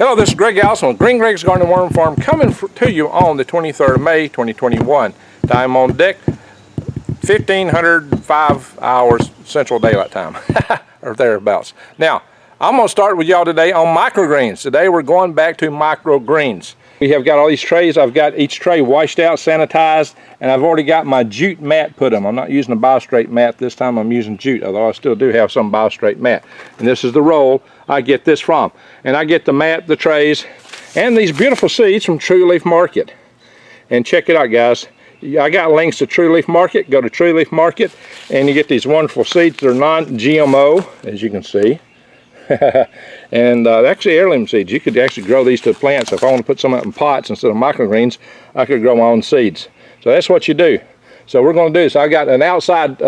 Hello, this is Greg Allison with Green Greg's Garden and Worm Farm, coming to you on the 23rd of May, 2021. Time on deck, 1505 hours Central Daylight Time, or thereabouts. Now, I'm going to start with y'all today on microgreens. Today we're going back to microgreens. We have got all these trays. I've got each tray washed out, sanitized, and I've already got my jute mat put on. I'm not using a Biostrate mat this time. I'm using jute, although I still do have some Biostrate mat. And this is the roll I get this from. And I get the mat, the trays, and these beautiful seeds from True Leaf Market. And check it out, guys. I got links to True Leaf Market. Go to True Leaf Market, and you get these wonderful seeds. They're non-GMO, as you can see. And actually heirloom seeds. You could actually grow these to plants. If I want to put some up in pots instead of microgreens, I could grow my own seeds. So that's what you do. So we're going to do this. I got an outside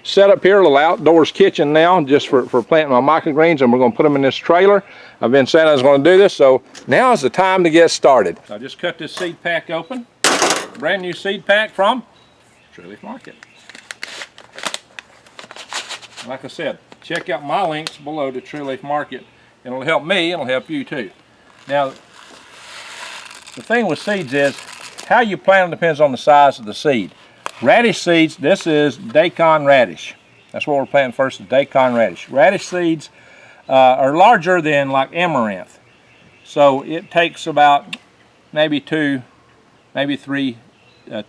setup here, a little outdoors kitchen now, just for planting my microgreens, and we're going to put them in this trailer. I've been saying I was going to do this, so now is the time to get started. I just cut this seed pack open. Brand new seed pack from True Leaf Market. Like I said, check out my links below to True Leaf Market. It'll help me, it'll help you too. Now, the thing with seeds is, how you plant them depends on the size of the seed. Radish seeds, this is daikon radish. That's what we're planting first, is daikon radish. Radish seeds are larger than like amaranth. So it takes about maybe 2, maybe 3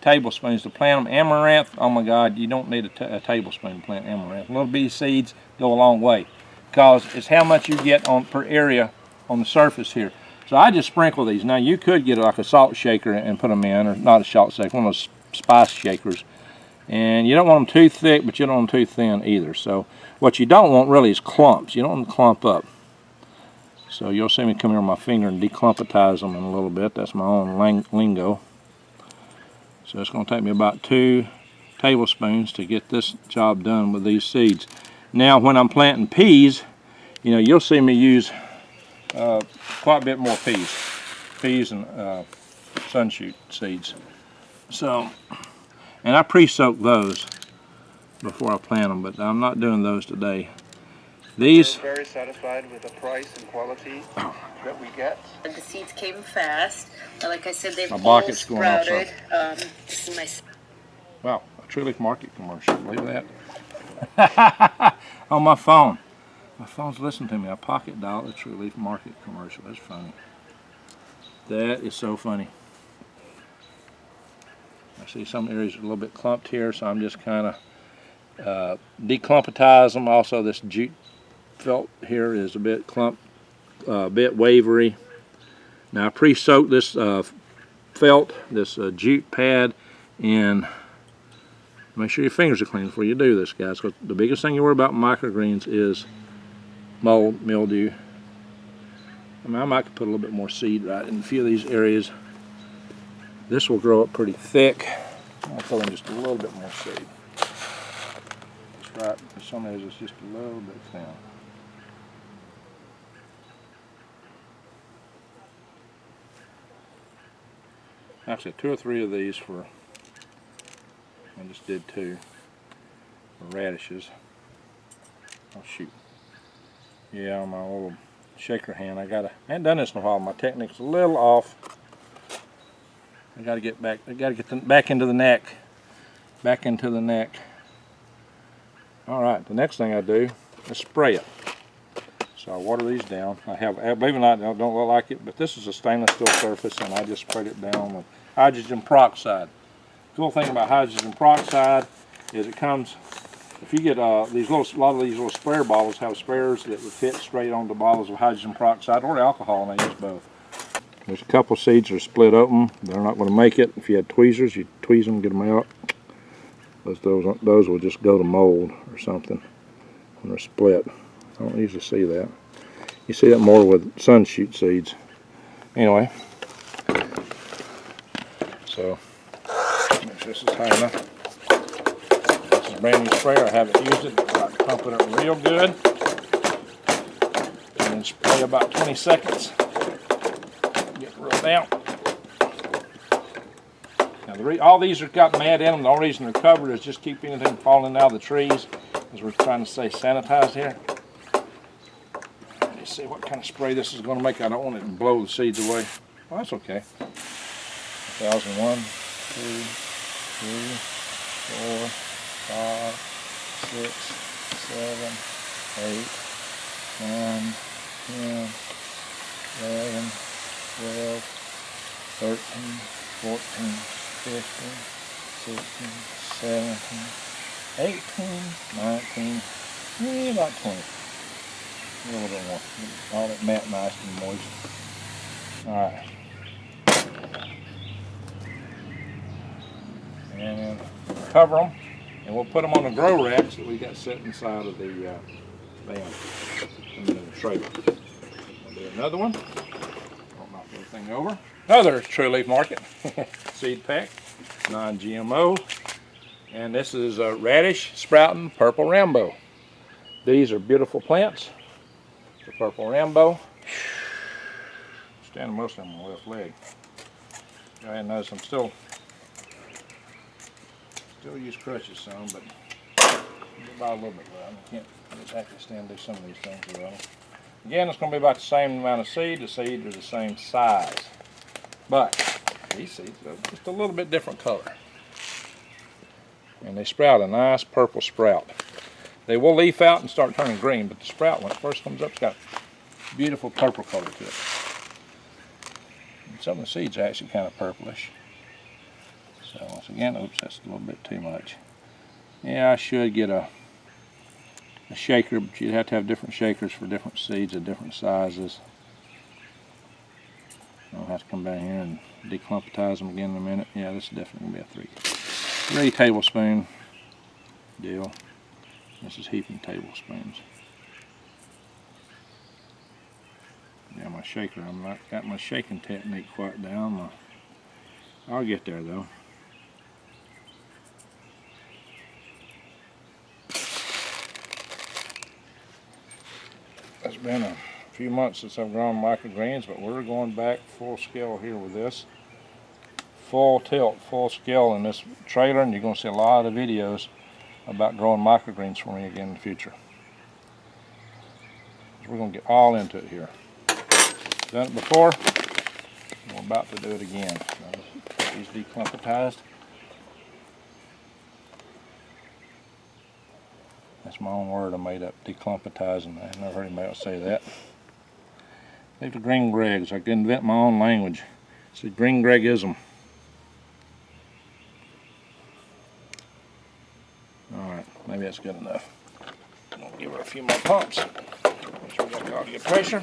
tablespoons to plant them. Amaranth, oh my God, you don't need a tablespoon to plant amaranth. Little bitty seeds go a long way, because it's how much you get on per area on the surface here. So I just sprinkle these. Now you could get like a salt shaker and put them in, or not a salt shaker, one of those spice shakers. And you don't want them too thick, but you don't want them too thin either. So what you don't want really is clumps. You don't want them to clump up. So you'll see me come here with my finger and declumpitize them in a little bit. That's my own lingo. So it's going to take me about 2 tablespoons to get this job done with these seeds. Now when I'm planting peas, you know, you'll see me use quite a bit more peas and sunshoot seeds. So, and I pre-soak those before I plant them, but I'm not doing those today. These, we're very satisfied with the price and quality that we get. The seeds came fast. Like I said, they've my all bucket's going off. sprouted. This is my... Wow, a True Leaf Market commercial. Believe that? On my phone. My phone's listening to me. I pocket dialed a True Leaf Market commercial. That's funny. That is so funny. I see some areas are a little bit clumped here, so I'm just kind of declumpitize them. Also, this jute felt here is a bit clumped, a bit wavery. Now I pre-soaked this felt, this jute pad, in. Make sure your fingers are clean before you do this, guys, because the biggest thing you worry about in microgreens is mold, mildew. I mean, I might put a little bit more seed right in a few of these areas. This will grow up pretty thick. I'll throw in just a little bit more seed. Just right, in some areas it's just a little bit thin. Actually, 2 or 3 of these for, I just did 2 for radishes. Oh shoot. Yeah, on my little shaker hand, I haven't done this in a while. My technique's a little off. I gotta get back, back into the neck. Back into the neck. Alright, the next thing I do is spray it. So I water these down. I have, believe it or not, I don't look like it, but this is a stainless steel surface, and I just sprayed it down with hydrogen peroxide. The cool thing about hydrogen peroxide is it comes, if you get a lot of these little sprayer bottles have sprayers that would fit straight onto bottles of hydrogen peroxide or alcohol, and they use both. There's a couple seeds that are split open. They're not going to make it. If you had tweezers, you tweeze them, get them out. Those will just go to mold or something when they're split. I don't usually see that. You see that more with sunshoot seeds. Anyway, so make sure this is high enough. This is a brand new sprayer. I haven't used it. I like to pump it up real good and then spray about 20 seconds. Get real down. Now all these have got mad in them. The only reason they're covered is just keep anything falling out of the trees, as we're trying to stay sanitized here. see what kind of spray this is going to make. I don't want it to blow the seeds away. Well, that's okay. 1,001, 2, 3, 4, 5, 6, 7, 8, 9, 10, 11, 12, 13, 14, 15, 16, 17, 18, 19, about 20. A little bit more. All that matte nice and moist. Alright. And then cover them, and we'll put them on the grow racks that we got set inside of the van in the trailer. I'll do another one. Don't knock everything over. Another True Leaf Market seed pack, non-GMO. And this is a Radish Sprouting Purple Rambo. These are beautiful plants. The Purple Rambo. Standing mostly on my left leg. Go ahead and notice I'm still use crutches some, but about a little bit well. I can't exactly stand to do some of these things well. Again, it's going to be about the same amount of seed. The seeds are the same size, but these seeds are just a little bit different color, and they sprout a nice purple sprout. They will leaf out and start turning green, but the sprout, when it first comes up, it's got beautiful purple color to it. And some of the seeds are actually kind of purplish. So once again, oops, that's a little bit too much. Yeah, I should get a shaker, but you'd have to have different shakers for different seeds of different sizes. I'll have to come down here and declumpitize them again in a minute. Yeah, this is definitely going to be a 3 tablespoon deal. This is heaping tablespoons. Yeah, my shaker, I'm not got my shaking technique quite down. I'll get there though. It's been a few months since I've grown microgreens, but we're going back full scale here with this. Full tilt, full scale in this trailer, and you're going to see a lot of videos about growing microgreens for me again in the future. We're going to get all into it here. Done it before, we're about to do it again. Get these declumpitized. That's my own word I made up, declumpitizing. I've never heard anybody else say that. Leave the green gregs. I can invent my own language. It's a green gregism. Alright, maybe that's good enough. I'll give it a few more pumps. Make sure we got all the good pressure.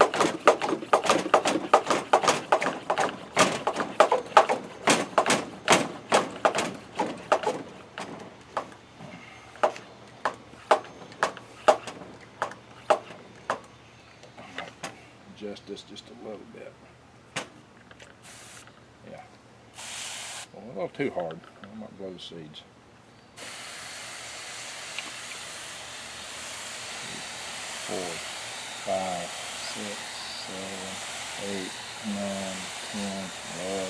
Adjust this just a little bit. Yeah. Well, a little too hard. I might blow the seeds. 4, 5, 6, 7, 8, 9, 10, 11,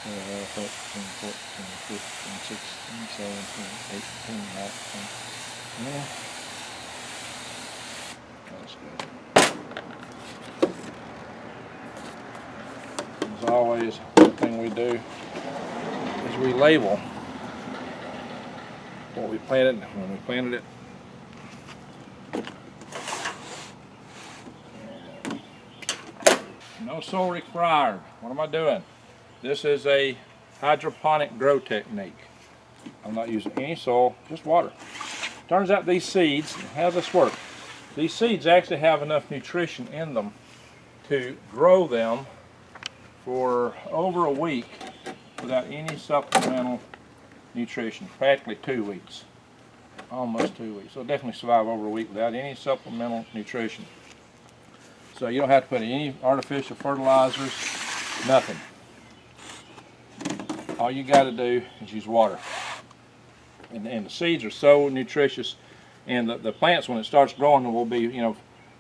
12, 13, 14, 15, 16, 17, 18, 19. Yeah. That's good. As always, the thing we do is we label what we planted when we planted it. No soil required. What am I doing? This is a hydroponic grow technique. I'm not using any soil, just water. Turns out these seeds, how does this work? These seeds actually have enough nutrition in them to grow them for over a week without any supplemental nutrition, practically 2 weeks, almost 2 weeks. So definitely survive over a week without any supplemental nutrition. So you don't have to put any artificial fertilizers, nothing. All you got to do is use water. And the seeds are so nutritious, and the plants, when it starts growing, will be,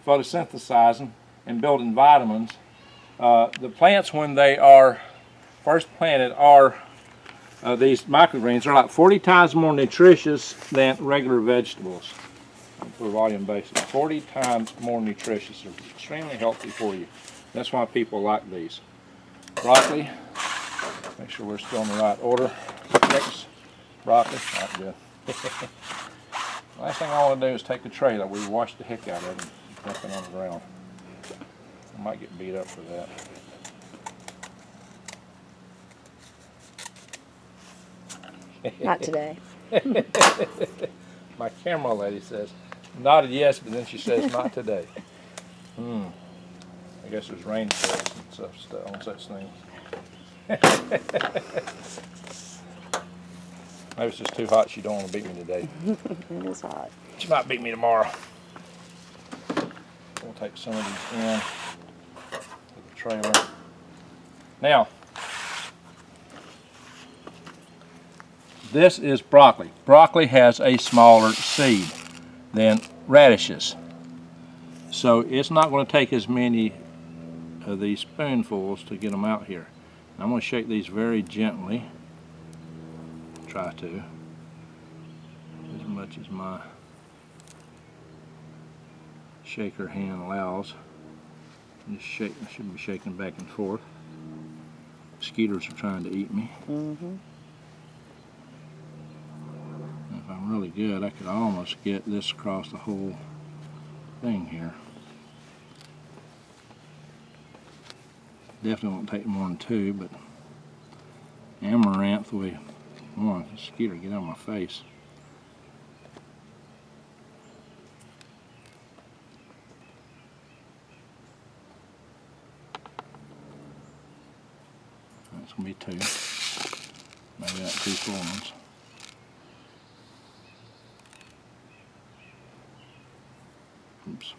photosynthesizing and building vitamins. The plants, when they are first planted, are these microgreens are like 40 times more nutritious than regular vegetables. for volume basis. 40 times more nutritious. They're extremely healthy for you. That's why people like these. Broccoli. Make sure we're still in the right order. Next, broccoli. Not good. Last thing I want to do is take the tray that we washed the heck out of and dump it on the ground. I might get beat up for that. Not today. My camera lady says, nodded yes, but then she says, not today. I guess there's rain sales and stuff on such things. Maybe it's just too hot. She don't want to beat me today. It is hot. She might beat me tomorrow. We'll take some of these in to the trailer. Now, this is broccoli. Broccoli has a smaller seed than radishes. So it's not going to take as many of these spoonfuls to get them out here. I'm going to shake these very gently. Try to. As much as my shaker hand allows. Just shake, I should be shaking back and forth. Mosquitoes are trying to eat me. If I'm really good, I could almost get this across the whole thing here. Definitely won't take more than 2, but Amaranth, come on, mosquito, get out of my face. That's going to be 2. Maybe not 2 full ones. Oops.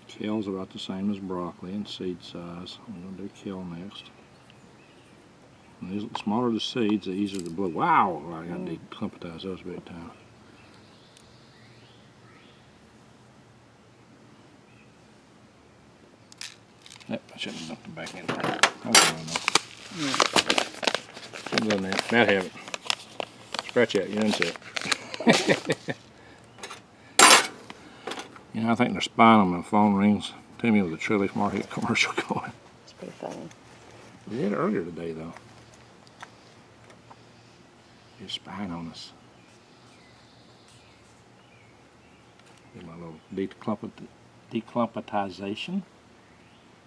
Kale's about the same as broccoli in seed size. I'm going to do kale next. And these, the smaller the seeds, the easier the blow. Wow! I got to declumpatize those big time. Yep, I shouldn't have dumped them back in there. Shouldn't have done that. Matt have it. Scratch that, you into it. You know, I think they're spying on my phone rings. Tell me with the Tree Leaf Market commercial going. It's pretty funny. We did it earlier today, though. You're spying on us. Did my little declumpatization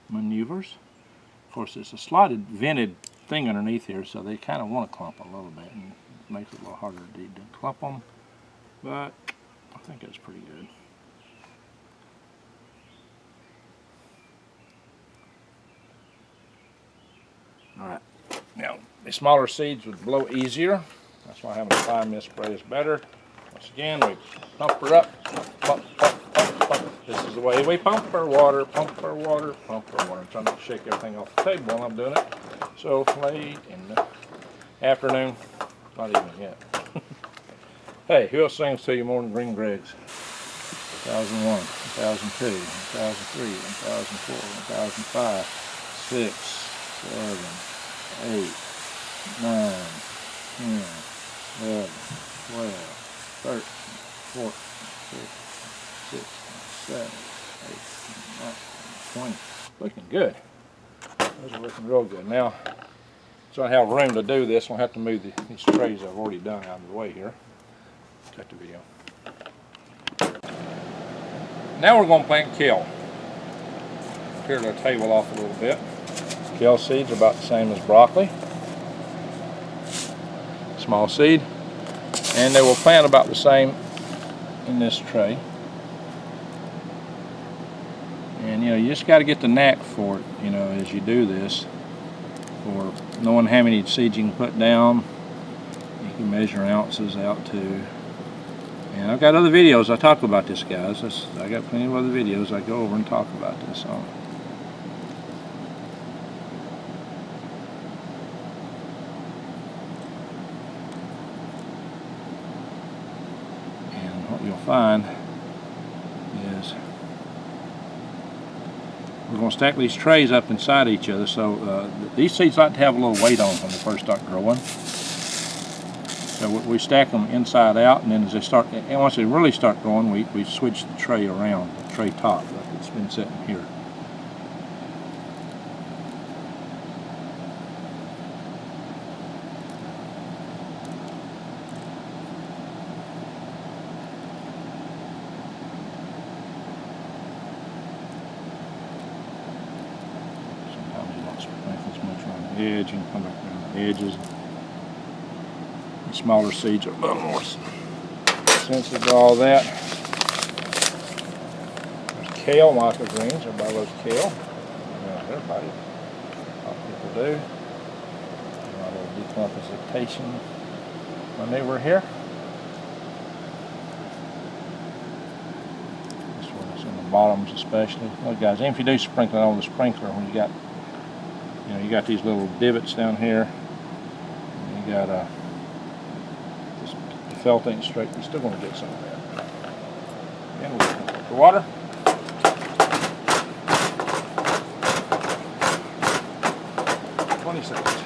maneuvers. Of course, it's a slotted, vented thing underneath here, so they kind of want to clump a little bit, and it makes it a little harder to clump them. But I think that's pretty good. Alright, now the smaller seeds would blow easier. That's why having a 5-minute spray is better. Once again, we pump her up. Pump, pump, pump, pump. This is the way we pump our water, pump our water, pump our water. I'm trying to shake everything off the table while I'm doing it. So late in the afternoon, not even yet. Hey, who else sings to you more than Green Greg's? 2001, 2002, 2003, 2004, 2005, 6, 7, 8, 9, 10, 11, 12, 13, 14, 15, 16, 17, 18, 19, 20. Looking good. Those are looking real good. Now, so I have room to do this, I'll have to move these trays I've already done out of the way here. Cut the video. Now we're going to plant kale. Clear the table off a little bit. Kale seeds are about the same as broccoli. Small seed. And they will plant about the same in this tray. And you know, you just got to get the knack for it, you know, as you do this. For knowing how many seeds you can put down. You can measure ounces out too. And I've got other videos I talk about this, guys. I got plenty of other videos I go over and talk about this on. And what you'll find is we're going to stack these trays up inside each other. So these seeds like to have a little weight on them when they first start growing. So we stack them inside out, and then as they start, and once they really start growing, we switch the tray around, the tray top, like it's been sitting here. Sometimes you don't sprinkle as much around the edge, and come back around the edges. The smaller seeds are a little more sensitive to all that. There's kale microgreens. Everybody loves kale. Everybody. A lot of people do. A little decomposition maneuver here. This one's in the bottoms especially. Look guys, even if you do sprinkle it on the sprinkler, when you got, you got these little divots down here, and you got the felt ain't straight, you're still going to get some of that. And we'll put the water. Seconds.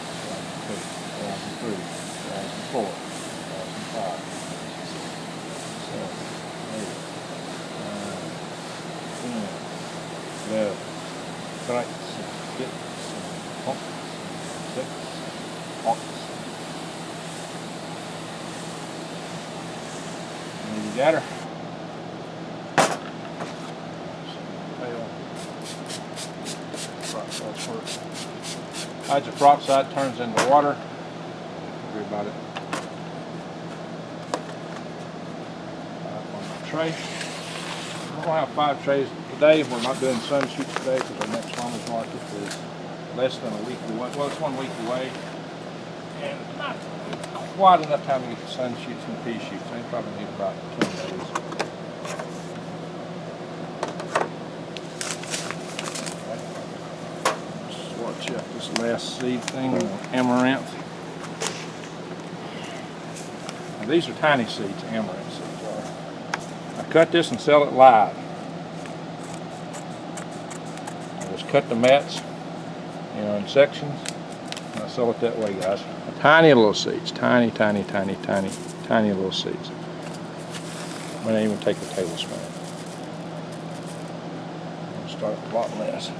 2002, 2003, 2004, 2005, 7, 8, 9, 10, 11, 13, 14, 6, 8. And you got her. Hydroperoxide turns into water. Don't worry about it. On my tray. We're going to have 5 trays today. We're not doing sun shoots today because our next farmer's market is less than a week away. Well, it's 1 week away. And not quite enough time to get the sun shoots and the pea shoots. They probably need about 10 days. Check this last seed thing, Amaranth. Now, these are tiny seeds, Amaranth seeds are. I cut this and sell it live. I just cut the mats, in sections, and I sell it that way, guys. Tiny little seeds, tiny little seeds. I don't even take a tablespoon. I'll start with a lot less.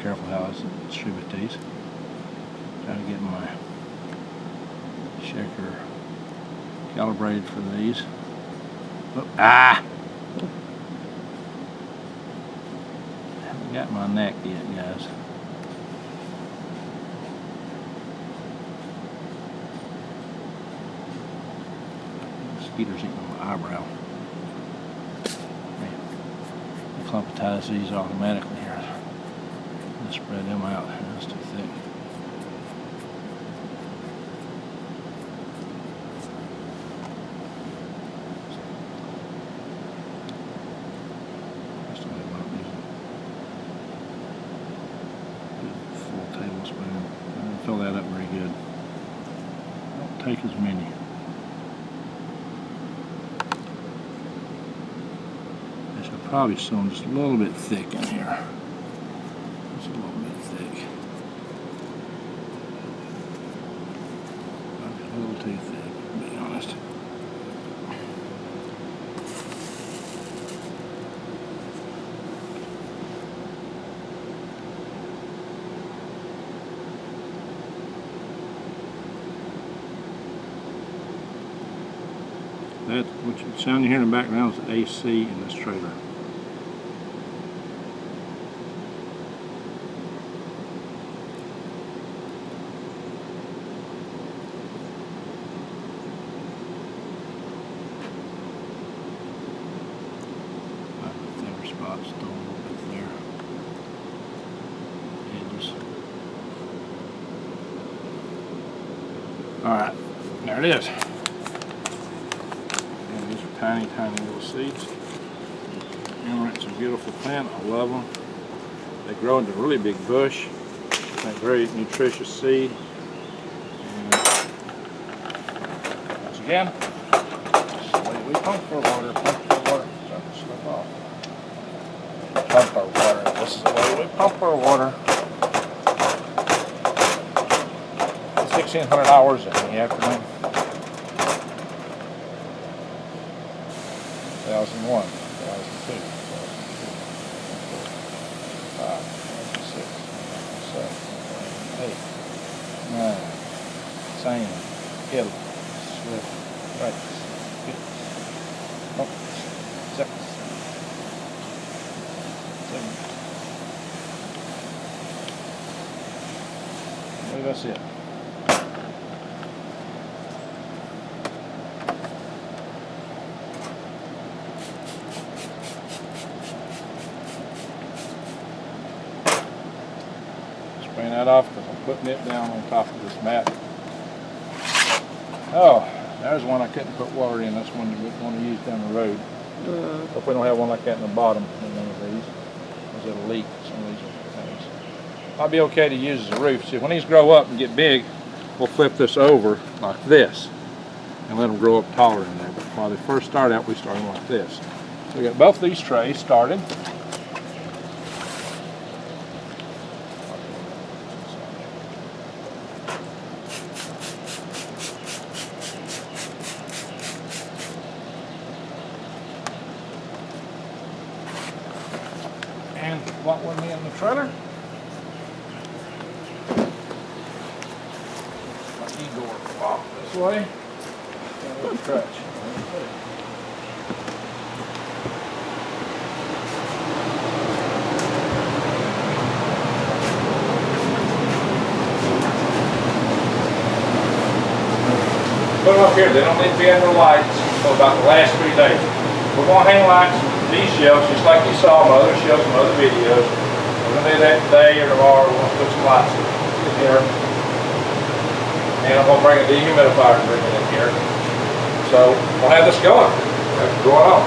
Careful how I distribute these. Try to get my shaker calibrated for these. Oh, haven't got my neck yet, guys. Mosquitoes eating my eyebrow. Clumpitize these automatically here. Spread them out. That's too thick. Full tablespoon. Fill that up very good. Don't take as many. I should probably sew them just a little bit thick in here. A little bit thick. A little too thick, to be honest. That's what you sound you hear in the background is the AC in this trailer. Spots, still a little bit there. Edges. Alright, there it is. And these are tiny little seeds. Amaranth's a beautiful plant. I love them. They grow into a really big bush. It's a very nutritious seed. And once again, we pump for water, Pump our water. This is the way we pump our water. 1,600 hours in the afternoon. 2001, 2002, 2005, 2006, 2007, 2008, 9, sand, kettle, swift, rice, pumps, 6, 7. I believe that's it. Spraying that off because I'm putting it down on top of this mat. Oh, there's one I couldn't put water in. That's one you would want to use down the road. Hope we don't have one like that in the bottom of one of these. Because it'll leak some of these things. Might be okay to use as a roof. See, when these grow up and get big, we'll flip this over like this and let them grow up taller in there. But while they first start out, we start them like this. So we got both these trays started. And what went in the trailer? My Igor walk this way. Got a little crutch. Put them up here. They don't need to be under lights for about the last 3 days. We're going to hang lights these shelves, just like you saw my other shelves from other videos. We're going to do that today or tomorrow. We're going to put some lights in here. And I'm going to bring a dehumidifier and bring it in here. So we'll have this going. That's going on.